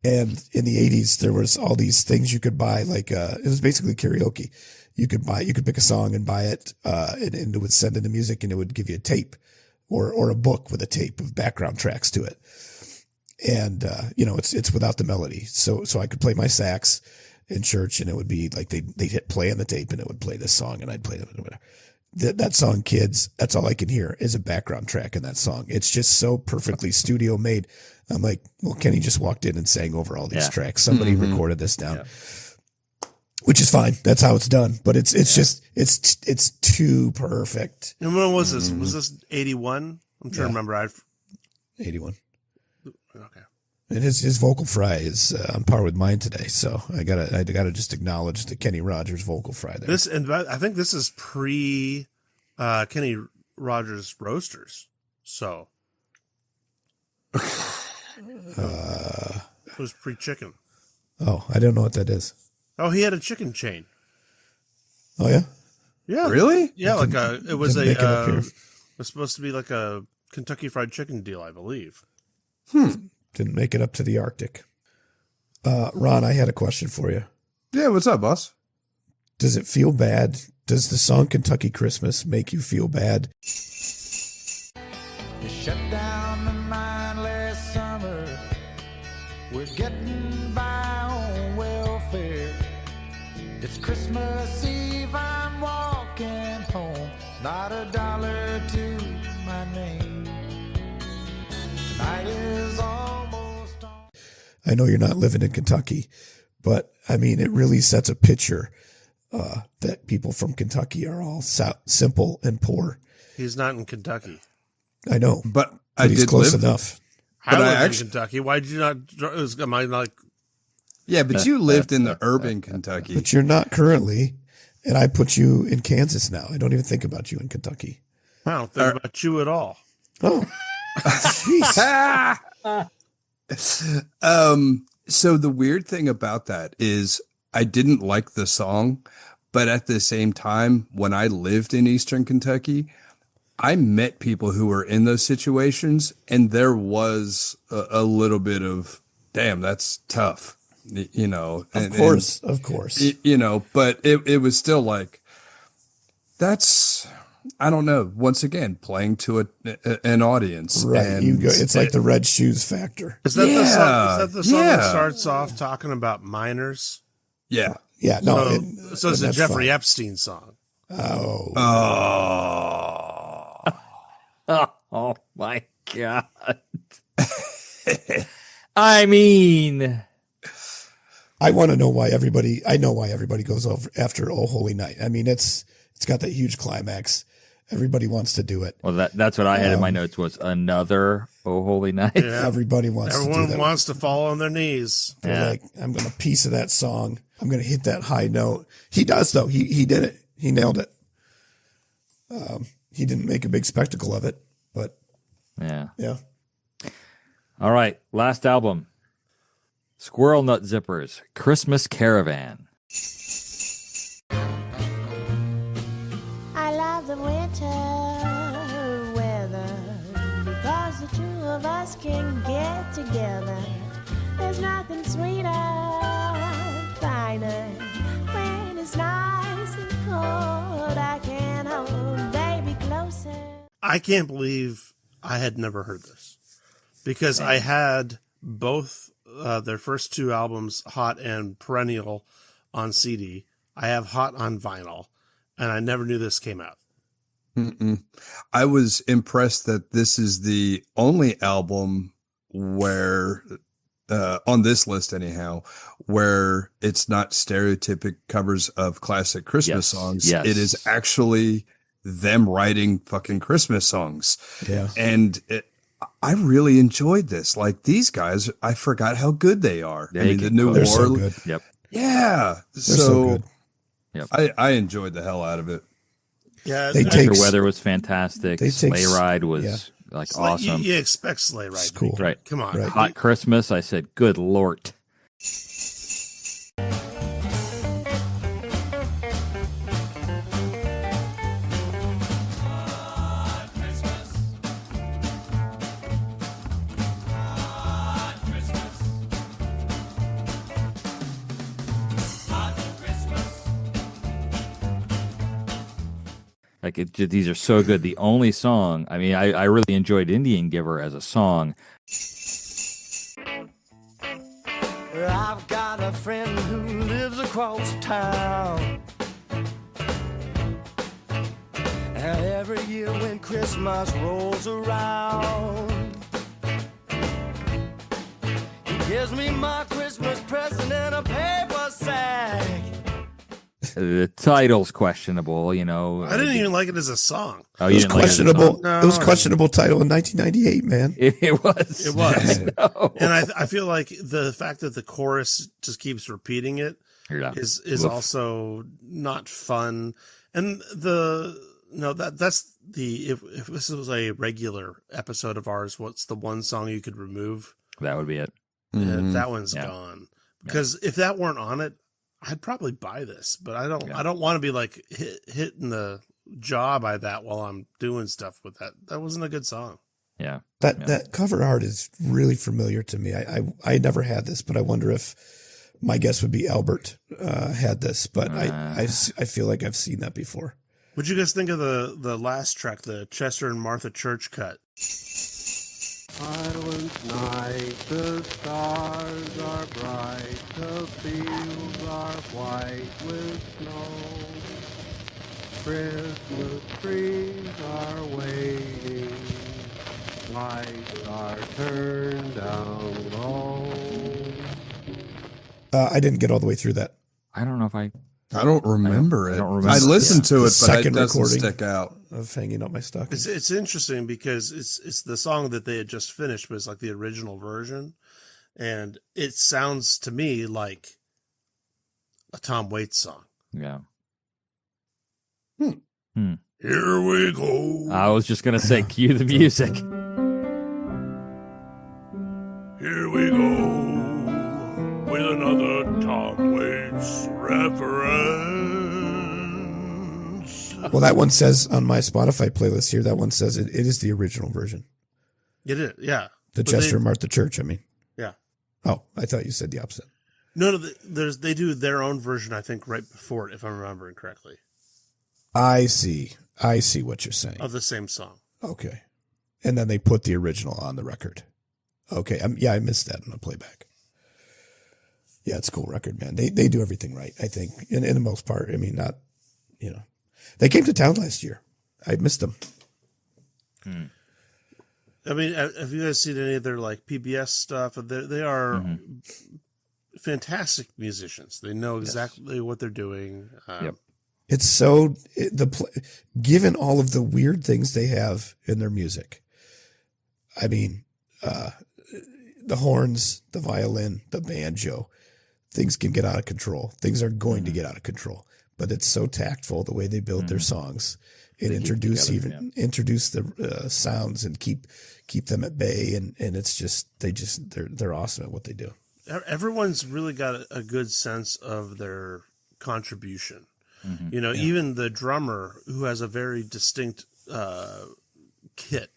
Speaker 4: And in the 80s, there was all these things you could buy, like it was basically karaoke. You could pick a song and buy it, and it would send in the music, and it would give you a tape or a book with a tape of background tracks to it. And it's without the melody, so I could play my sax in church, and it would be like they'd hit play on the tape, and it would play this song, and I'd play it. That song, Kids, that's all I can hear is a background track in that song. It's just so perfectly studio made. I'm like, well, Kenny just walked in and sang over all these tracks. Somebody recorded this down, which is fine. That's how it's done. But it's just too perfect.
Speaker 2: And when was this? Was this 81? I'm trying to remember.
Speaker 4: 81.
Speaker 2: Okay.
Speaker 4: And his vocal fry is on par with mine today, so I gotta just acknowledge the Kenny Rogers vocal fry there.
Speaker 2: I think this is pre Kenny Rogers Roasters. So it was pre chicken.
Speaker 4: Oh, I don't know what that is.
Speaker 2: Oh, he had a chicken chain.
Speaker 4: Oh yeah,
Speaker 2: Yeah,
Speaker 3: Really?
Speaker 2: Yeah, it was
Speaker 4: Didn't make it up here.
Speaker 2: it was supposed to be like a Kentucky Fried Chicken deal, I believe.
Speaker 4: Didn't make it up to the Arctic. Ron, I had a question for you.
Speaker 3: Yeah, what's up, boss?
Speaker 4: Does it feel bad? Does the song Kentucky Christmas make you feel bad?
Speaker 6: You shut down the mine last summer. We're getting by on welfare. It's Christmas Eve, I'm walking home. Not a dollar to my name. Tonight is almost on.
Speaker 4: I know you're not living in Kentucky, but I mean, it really sets a picture that people from Kentucky are all simple and poor.
Speaker 2: He's not in Kentucky.
Speaker 4: I know,
Speaker 3: But I
Speaker 4: he's
Speaker 3: did
Speaker 4: close
Speaker 3: live.
Speaker 4: enough.
Speaker 2: I
Speaker 3: But I
Speaker 2: lived
Speaker 3: actually-
Speaker 2: in Kentucky. Why did you not? Am I like?
Speaker 3: Yeah, but you lived in the urban Kentucky.
Speaker 4: But you're not currently, and I put you in Kansas now. I don't even think about you in Kentucky.
Speaker 2: I don't think about you at all.
Speaker 4: Oh, jeez.
Speaker 3: So the weird thing about that is I didn't like the song, but at the same time, when I lived in Eastern Kentucky, I met people who were in those situations, and there was a little bit of, damn, that's tough, you know.
Speaker 4: Of course.
Speaker 3: You know, but it was still like, that's, I don't know. Once again, playing to an audience,
Speaker 4: Right.
Speaker 3: And
Speaker 4: It's like the red shoes factor.
Speaker 2: Is that the song? Is
Speaker 3: Yeah,
Speaker 2: that the song that
Speaker 3: yeah.
Speaker 2: starts off talking about miners?
Speaker 3: yeah.
Speaker 4: Yeah. No.
Speaker 2: So it's a
Speaker 4: that's
Speaker 2: Jeffrey
Speaker 4: fine.
Speaker 2: Epstein song.
Speaker 4: Oh.
Speaker 1: Oh my God. I mean,
Speaker 4: I want to know why everybody. I know why everybody goes over after Oh Holy Night. I mean, it's got that huge climax. Everybody wants to do it.
Speaker 1: well, that's what I had in my notes was another Oh Holy Night.
Speaker 2: Yeah.
Speaker 4: Everybody wants to do
Speaker 2: Everyone
Speaker 4: that.
Speaker 2: wants to fall on their knees.
Speaker 4: They're
Speaker 1: Yeah.
Speaker 4: like, I'm going to piece of that song. I'm going to hit that high note. He does though. He did it. He nailed it. He didn't make a big spectacle of it, but
Speaker 1: Yeah.
Speaker 4: yeah.
Speaker 1: All right. Last album Squirrel Nut Zippers, Christmas Caravan.
Speaker 7: I love the winter weather because the two of us can get together. There's nothing sweeter, finer when it's nice and cold. I can hold baby closer.
Speaker 2: I can't believe I had never heard this because I had both their first two albums, Hot and Perennial, on CD. I have Hot on vinyl, and I never knew this came out.
Speaker 3: I was impressed that this is the only album where, on this list anyhow, where it's not stereotypic covers of classic Christmas
Speaker 1: Yes,
Speaker 3: songs.
Speaker 1: yes.
Speaker 3: It is actually them writing fucking Christmas songs.
Speaker 4: Yeah.
Speaker 3: And I really enjoyed this. Like these guys, I forgot how good they are.
Speaker 1: They
Speaker 3: I mean,
Speaker 1: can
Speaker 3: the New
Speaker 1: cook.
Speaker 4: They're so
Speaker 3: Orleans.
Speaker 4: good.
Speaker 1: Yep.
Speaker 3: Yeah.
Speaker 4: They're so good.
Speaker 3: I enjoyed the hell out of it.
Speaker 2: Yeah,
Speaker 4: They
Speaker 2: it's-
Speaker 4: take-
Speaker 1: Winter Weather was fantastic.
Speaker 4: they take-
Speaker 1: Sleigh Ride was
Speaker 4: yeah.
Speaker 1: like
Speaker 2: Sleigh-
Speaker 1: awesome.
Speaker 2: You expect Sleigh Ride.
Speaker 4: It's cool.
Speaker 1: Right.
Speaker 2: Come on.
Speaker 4: Right.
Speaker 1: Hot Christmas, I said, good Lord. Like these are so good. The only song, I mean, I really enjoyed Indian Giver as a song.
Speaker 5: I've got a friend who lives across town. And every year when Christmas rolls around, he gives me my Christmas present in a paper sack.
Speaker 1: The title's questionable, you know.
Speaker 2: I didn't even like it as a song.
Speaker 1: Oh,
Speaker 4: It
Speaker 1: you
Speaker 4: was
Speaker 1: didn't like it as a
Speaker 4: questionable.
Speaker 1: song?
Speaker 2: No,
Speaker 4: It was questionable title in 1998, man.
Speaker 1: It was.
Speaker 2: It was.
Speaker 1: No.
Speaker 2: And I feel like the fact that the chorus just keeps repeating it
Speaker 1: Yeah.
Speaker 2: is
Speaker 1: Oof.
Speaker 2: also not fun. And that's the if this was a regular episode of ours, what's the one song you could remove?
Speaker 1: That would be it.
Speaker 2: That one's
Speaker 1: Yeah.
Speaker 2: gone. Because if that weren't on it, I'd probably buy this. But I don't want to be like hitting the jaw by that while I'm doing stuff with that. That wasn't a good song.
Speaker 1: Yeah.
Speaker 4: That cover art is really familiar to me. I never had this, but I wonder if my guess would be Albert had this. But I feel like I've seen that before.
Speaker 2: What'd you guys think of the last track, the Chester and Martha Church cut?
Speaker 8: Silent night, the stars are bright, the fields are white with snow. Christmas trees are waiting, lights are turned down low.
Speaker 4: I didn't get all the way through that.
Speaker 1: I don't know if I
Speaker 3: don't remember it.
Speaker 1: I don't remember
Speaker 3: I listened to
Speaker 4: The
Speaker 3: it, but it
Speaker 4: second
Speaker 3: doesn't
Speaker 4: recording.
Speaker 3: stick out.
Speaker 4: Of hanging up my stockings.
Speaker 2: It's interesting because it's the song that they had just finished, but it's like the original version, and it sounds to me like a Tom Waits song.
Speaker 1: Yeah.
Speaker 2: Here we go.
Speaker 1: I was just gonna say, cue the music.
Speaker 2: Here we go with another Tom Waits reference.
Speaker 4: Well, that one says on my Spotify playlist here, that one says it is the original version.
Speaker 2: It is, yeah.
Speaker 4: The
Speaker 2: But
Speaker 4: Chester
Speaker 2: they-
Speaker 4: Martha Church, I mean.
Speaker 2: Yeah.
Speaker 4: Oh, I thought you said the opposite.
Speaker 2: No, they do their own version, I think, right before it, if I'm remembering correctly,
Speaker 4: I see what you're saying.
Speaker 2: of the same song.
Speaker 4: Okay. And then they put the original on the record. Okay. I missed that in the playback. Yeah, it's a cool record, man. They do everything right, I think, in the most part. I mean, not, They came to town last year. I missed them.
Speaker 2: I mean, have you guys seen any of their like PBS stuff? They are fantastic musicians. They know exactly what they're doing.
Speaker 1: Yep.
Speaker 4: It's so given all of the weird things they have in their music. I mean, the horns, the violin, the banjo, things can get out of control. Things are going to get out of control, but it's so tactful the way they build their songs and introduce the sounds and keep them at bay. And it's just, they're awesome at what they do.
Speaker 2: Everyone's really got a good sense of their contribution. Even the drummer, who has a very distinct kit,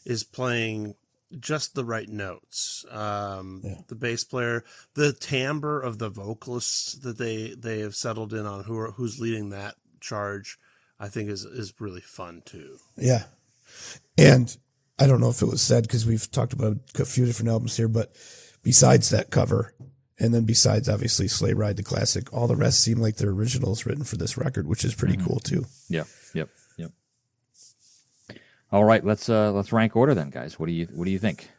Speaker 2: is playing just the right notes. The bass player, the timbre of the vocalists that they have settled in on, who's leading that charge, I think is really fun too.
Speaker 4: Yeah. And I don't know if it was said, because we've talked about a few different albums here, but besides that cover, and then besides obviously Sleigh Ride, the classic, all the rest seem like they're originals written for this record, which is pretty cool too.
Speaker 1: Yep. All right, let's rank order then, guys. What do you think?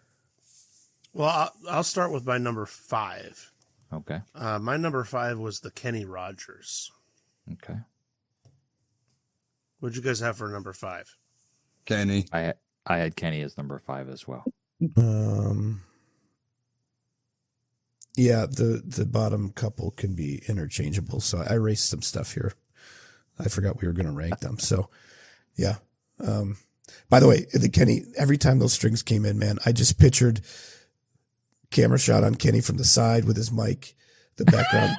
Speaker 2: Well, I'll start with my number 5.
Speaker 1: Okay.
Speaker 2: My number 5 was the Kenny Rogers.
Speaker 1: Okay.
Speaker 2: What'd you guys have for number 5?
Speaker 3: Kenny.
Speaker 1: I had Kenny as number 5 as well.
Speaker 4: Yeah, the bottom couple can be interchangeable. So I erased some stuff here. I forgot we were going to rank them. So, yeah. By the way, the Kenny, every time those strings came in, man, I just pictured camera shot on Kenny from the side with his mic. The background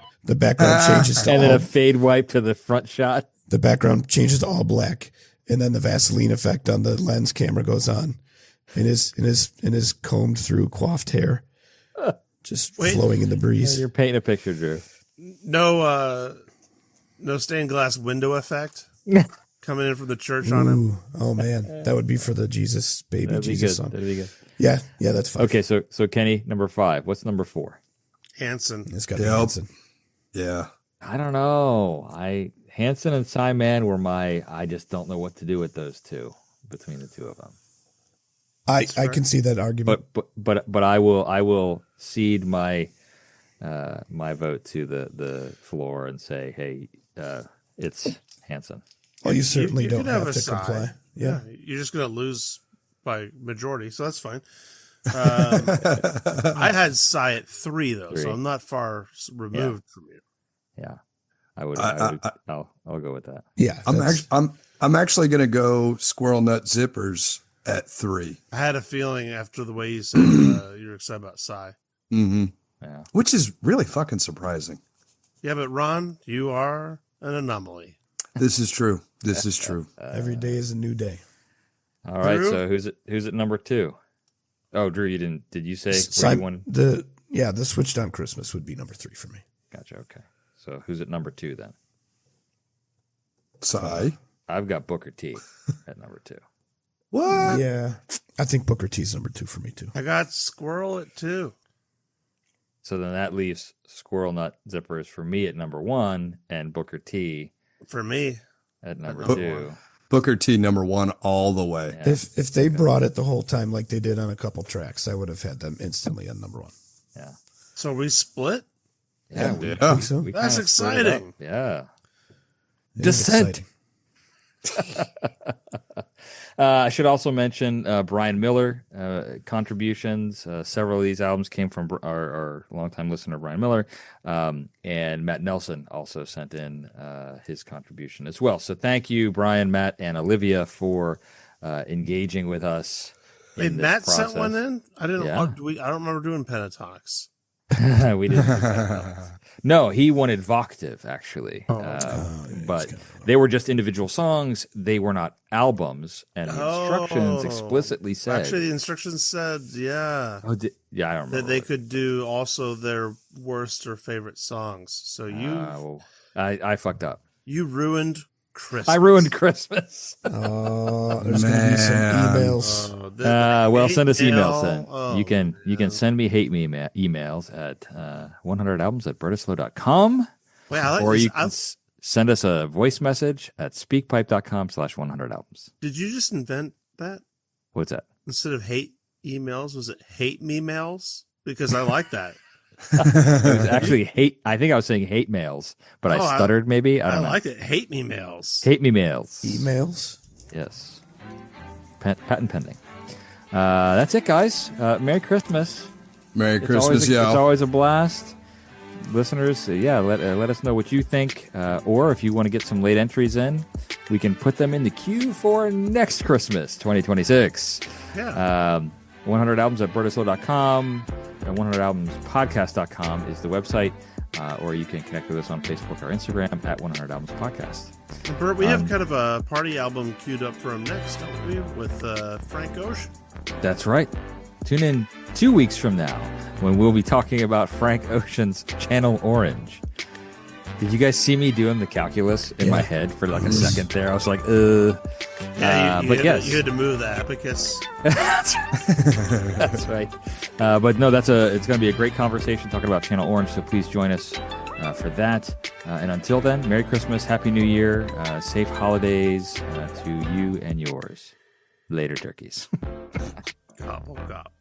Speaker 4: changes to
Speaker 1: And then
Speaker 4: all,
Speaker 1: a fade wipe to the front shot.
Speaker 4: the background changes to all black, and then the Vaseline effect on the lens camera goes on, in his combed through coiffed hair, just flowing in the breeze.
Speaker 1: You're painting a picture, Drew.
Speaker 2: No stained glass window effect coming in from the church on him.
Speaker 4: Ooh, oh man, that would be for the Jesus baby
Speaker 1: That'd be
Speaker 4: Jesus
Speaker 1: good.
Speaker 4: song.
Speaker 1: That'd be good.
Speaker 4: Yeah, that's fine.
Speaker 1: Okay, so Kenny, number 5. What's number 4?
Speaker 2: Hanson.
Speaker 4: It's got
Speaker 3: Yep.
Speaker 4: Hanson.
Speaker 3: Yeah.
Speaker 1: I don't know. Hanson and Sy Mann were I just don't know what to do with those two, between the two of them.
Speaker 4: I can see that argument.
Speaker 1: But I will cede my my vote to the floor and say, hey, it's Hanson.
Speaker 4: Well, you certainly
Speaker 2: you
Speaker 4: don't
Speaker 2: can have
Speaker 4: have
Speaker 2: a
Speaker 4: to
Speaker 2: Sy.
Speaker 4: comply. Yeah.
Speaker 2: You're just going to lose by majority, so that's fine. I had Sy at 3 though, so I'm not far removed from you.
Speaker 1: Yeah, I'll go with that.
Speaker 4: Yeah.
Speaker 3: I'm actually going to go Squirrel Nut Zippers at 3.
Speaker 2: I had a feeling after the way you said you were excited about Sy.
Speaker 3: Mm-hmm.
Speaker 1: Yeah.
Speaker 3: Which is really fucking surprising.
Speaker 2: Yeah, but Ron, you are an anomaly.
Speaker 3: This is true. This is true.
Speaker 4: Every day is a new day.
Speaker 1: All right,
Speaker 2: Drew?
Speaker 1: so who's at number 2? Oh, Drew, you didn't? Did you say
Speaker 4: Sy-
Speaker 1: where you wanted?
Speaker 4: the Switched on Christmas would be number 3 for me.
Speaker 1: Gotcha. Okay, so who's at number 2 then?
Speaker 3: Sy.
Speaker 1: I've got Booker T at number 2.
Speaker 3: What?
Speaker 4: Yeah. I think Booker T's number 2 for me too.
Speaker 2: I got Squirrel at 2.
Speaker 1: So then that leaves Squirrel Nut Zippers for me at number 1 and Booker T
Speaker 2: For me,
Speaker 1: at number
Speaker 2: number
Speaker 1: 2.
Speaker 3: Booker T number 1 all the way.
Speaker 1: Yeah.
Speaker 4: If they brought it the whole time like they did on a couple tracks, I would have had them instantly on number 1.
Speaker 1: Yeah.
Speaker 2: so we split.
Speaker 1: Yeah.
Speaker 4: I think so.
Speaker 1: We
Speaker 2: That's
Speaker 1: kinda split it up.
Speaker 2: exciting.
Speaker 1: Yeah.
Speaker 4: It is
Speaker 1: Descent.
Speaker 4: exciting.
Speaker 1: I should also mention Brian Miller contributions. Several of these albums came from our longtime listener, Brian Miller. And Matt Nelson also sent in his contribution as well. So thank you, Brian, Matt, and Olivia for engaging with us.
Speaker 2: Hey,
Speaker 1: in this
Speaker 2: Matt
Speaker 1: process.
Speaker 2: sent one in. I didn't.
Speaker 1: Yeah.
Speaker 2: I don't remember doing Pentatonics.
Speaker 1: We didn't. do that. No, he wanted Voctive actually, but they were just individual songs. They were not albums, and the instructions explicitly said.
Speaker 2: Actually, the instructions said, yeah,
Speaker 1: I don't remember.
Speaker 2: that they could do also their worst or favorite songs. So
Speaker 1: I fucked up.
Speaker 2: you ruined Christmas.
Speaker 1: I ruined Christmas.
Speaker 4: There's going to be some emails.
Speaker 1: Well, send us emails
Speaker 2: email.
Speaker 1: then.
Speaker 2: Oh,
Speaker 1: you can send me hate me emails at 100albums@bertislow.com,
Speaker 2: Wait, I like
Speaker 1: or
Speaker 2: this.
Speaker 1: you can send us a voice message at speakpipe.com/100albums.
Speaker 2: Did you just invent that
Speaker 1: What's that?
Speaker 2: instead of hate emails? Was it hate me mails? Because I like that.
Speaker 1: It was actually hate. I think I was saying hate mails, but I stuttered maybe. I
Speaker 2: I
Speaker 1: don't know.
Speaker 2: like it. Hate me mails.
Speaker 1: Hate me mails.
Speaker 4: Emails?
Speaker 1: Yes. Patent pending. That's it, guys. Merry Christmas.
Speaker 3: Merry Christmas, y'all.
Speaker 1: It's always a blast. Listeners, let us know what you think, or if you want to get some late entries in, we can put them in the queue for next Christmas, 2026.
Speaker 2: Yeah.
Speaker 1: 100albums at bertislow.com and 100albumspodcast.com is the website, or you can connect with us on Facebook or Instagram at 100albumspodcast.
Speaker 2: Bert, we have kind of a party album queued up for him next, don't we? With Frank Ocean.
Speaker 1: That's right. Tune in 2 weeks from now when we'll be talking about Frank Ocean's Channel Orange. Did you guys see me doing the calculus in my head for like a second there? I was like,
Speaker 2: Yeah,
Speaker 1: but yes.
Speaker 2: You had to move the abacus.
Speaker 1: That's right. But no, it's going to be a great conversation talking about Channel Orange, so please join us for that. And until then, Merry Christmas, Happy New Year, safe holidays to you and yours. Later, turkeys.
Speaker 2: Gobble, gobble.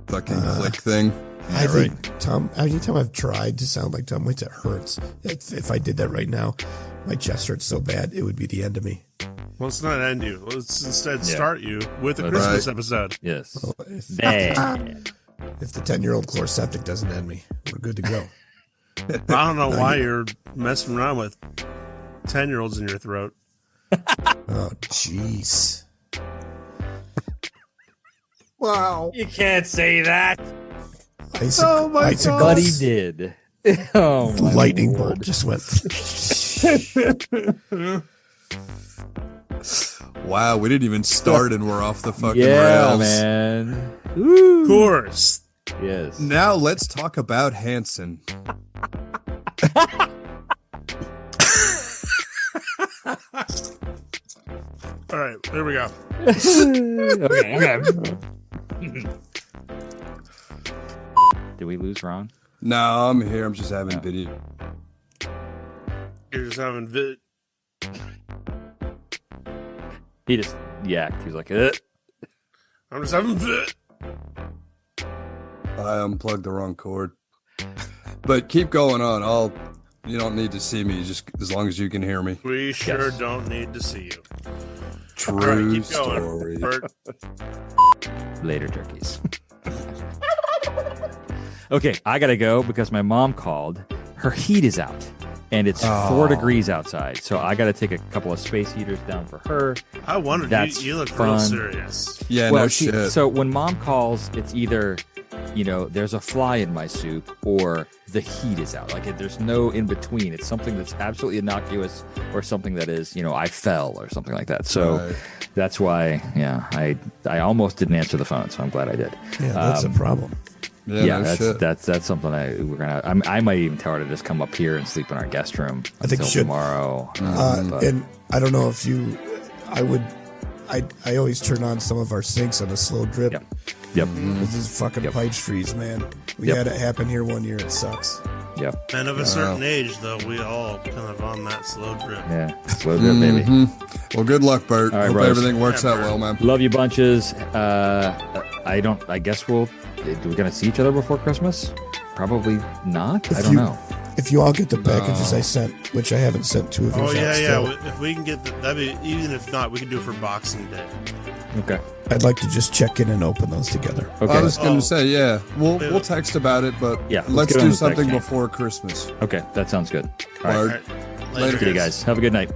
Speaker 3: Fucking click thing.
Speaker 4: I think, Tom, anytime I've tried to sound like Tom Waits, it hurts. If I did that right now, my chest hurts so bad, it would be the end of me.
Speaker 2: Well, let's not end you. Let's instead start you with a Christmas episode.
Speaker 1: Yes.
Speaker 4: Well, if
Speaker 1: Bad.
Speaker 4: the 10-year-old chloroseptic doesn't end me, we're good to go.
Speaker 2: I don't know why you're messing around with 10-year-olds in your throat.
Speaker 4: Oh, jeez.
Speaker 3: Wow.
Speaker 1: You can't say that.
Speaker 3: Oh my God.
Speaker 1: But he did. Oh, my
Speaker 4: Lightning
Speaker 1: Lord.
Speaker 4: bolt just went.
Speaker 3: Wow, we didn't even start and we're off the fucking
Speaker 1: Yeah,
Speaker 3: rails.
Speaker 1: man.
Speaker 2: Of course.
Speaker 1: Yes.
Speaker 3: Now let's talk about Hanson.
Speaker 2: All right, there we go.
Speaker 1: Okay. Did we lose Ron?
Speaker 3: No, I'm here. I'm just having video.
Speaker 2: You're just having
Speaker 1: He just yacked. He was like,
Speaker 2: I'm just having
Speaker 3: I unplugged the wrong cord. But keep going on. You don't need to see me, just as long as you can hear me.
Speaker 2: We sure don't need to see you.
Speaker 3: True
Speaker 2: All right, keep
Speaker 3: story.
Speaker 2: going, Bert.
Speaker 1: Later, turkeys. Okay, I gotta go because my mom called. Her heat is out, and it's 4 degrees outside. So I gotta take a couple of space heaters down for her.
Speaker 2: I wondered.
Speaker 1: That's
Speaker 2: You look
Speaker 1: fun.
Speaker 2: real serious.
Speaker 3: Yeah,
Speaker 1: Well,
Speaker 3: no
Speaker 1: see,
Speaker 3: shit.
Speaker 1: so when mom calls, it's either, there's a fly in my soup or the heat is out. Like there's no in between. It's something that's absolutely innocuous or something that is, I fell or something like that. So
Speaker 3: Right.
Speaker 1: that's why, I almost didn't answer the phone. So I'm glad I did.
Speaker 4: Yeah, that's a problem.
Speaker 3: Yeah, no
Speaker 1: that's
Speaker 3: shit.
Speaker 1: that's something I might even tell her to just come up here and sleep in our guest room
Speaker 4: I think
Speaker 1: until
Speaker 4: you should.
Speaker 1: tomorrow. But-
Speaker 4: And I don't know if I always turn on some of our sinks on a slow drip.
Speaker 1: Yep.
Speaker 4: This is fucking pipes freeze, man. We
Speaker 1: Yep.
Speaker 4: had it happen here one year. It sucks.
Speaker 1: Yep.
Speaker 2: Men of a certain age, though, we all kind of on that slow drip.
Speaker 1: Yeah. Slow drip, baby.
Speaker 3: Well, good luck, Bert.
Speaker 1: All right,
Speaker 3: Hope
Speaker 1: bros.
Speaker 3: everything works
Speaker 2: Yeah,
Speaker 3: out
Speaker 2: Bert.
Speaker 3: well, man.
Speaker 1: Love you bunches. I guess we're going to see each other before Christmas? Probably not. I don't know.
Speaker 4: If you all get the packages I sent, which I haven't sent two of you.
Speaker 2: Oh yeah.
Speaker 4: still,
Speaker 2: If we can get that'd be, even if not, we can do it for Boxing Day.
Speaker 1: Okay.
Speaker 4: I'd like to just check in and open those together.
Speaker 1: Okay.
Speaker 3: I was going
Speaker 2: Oh.
Speaker 3: to say, yeah, we'll text about it, but
Speaker 1: Yeah, let's
Speaker 3: let's
Speaker 1: get on
Speaker 3: do
Speaker 1: the
Speaker 3: something
Speaker 1: text chain.
Speaker 3: before Christmas.
Speaker 1: Okay. That sounds good. All right.
Speaker 3: All
Speaker 2: All
Speaker 3: right.
Speaker 2: right.
Speaker 3: Later.
Speaker 1: Okay, guys. Have a good night.